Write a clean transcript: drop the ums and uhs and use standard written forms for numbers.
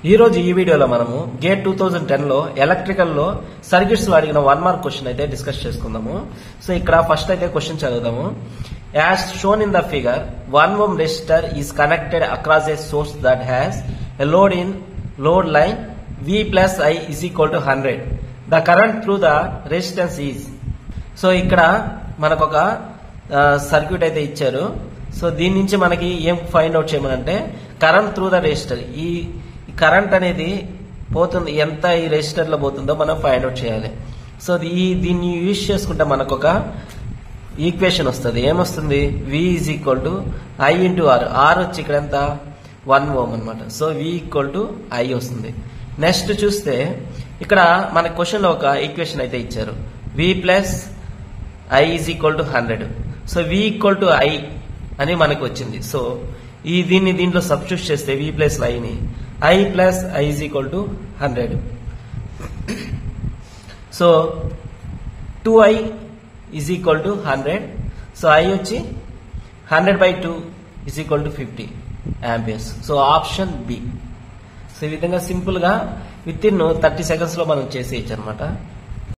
ఈ రోజు ఈ వీడియోలో మనము గేట్ 2010 లో ఎలక్ట్రికల్ లో సర్క్యూట్స్ లో అడిగిన 1 మార్క్ క్వశ్చన్ అయితే డిస్కస్ చేసుకుందాము. సో ఇక్కడ ఫస్ట్ అయితే క్వశ్చన్ చదువుదాము. As shown in the figure 1 ohm resistor is connected across a source that has a load line V plus I is equal to 100. The current through the resistance is. So ఇక్కడ మనకు ఒక circuit అయితే ఇచ్చారు. So దీని నుంచి మనకి ఏం find out చేయమనంటే కరెంట్ త్రూ ద రెసిస్టర్. ఈ కరెంట్ అనేది పోతుంది, ఎంత ఈ రెసిస్టర్ లో పోతుందో మనం ఫైండ్ అవుట్ చేయాలి. సో దీన్ని యూజ్ చేసుకుంటే మనకు ఒక ఈక్వేషన్ వస్తుంది. ఏమొస్తుంది? V is equal to I into R. R వచ్చి ఇక్కడ ఎంత? 1 ohm అనమాట. So V equal to I వస్తుంది. నెక్స్ట్ చూస్తే ఇక్కడ మన క్వశ్చన్ లో ఒక ఈక్వేషన్ అయితే ఇచ్చారు. V plus I is equal to 100. So V equal to I అని మనకు వచ్చింది. సో దీంట్లో సబ్స్టిట్యూట్ చేస్తే V ప్లస్ I ని I plus I is equal to 100. So 2I is equal to 100. So I వచ్చి 100/2 is equal to 50 amperes. So option B. So ఈ విధంగా simple గా విత్ ఇన్ 30 seconds లో మనం చేసేయచ్చు అనమాట.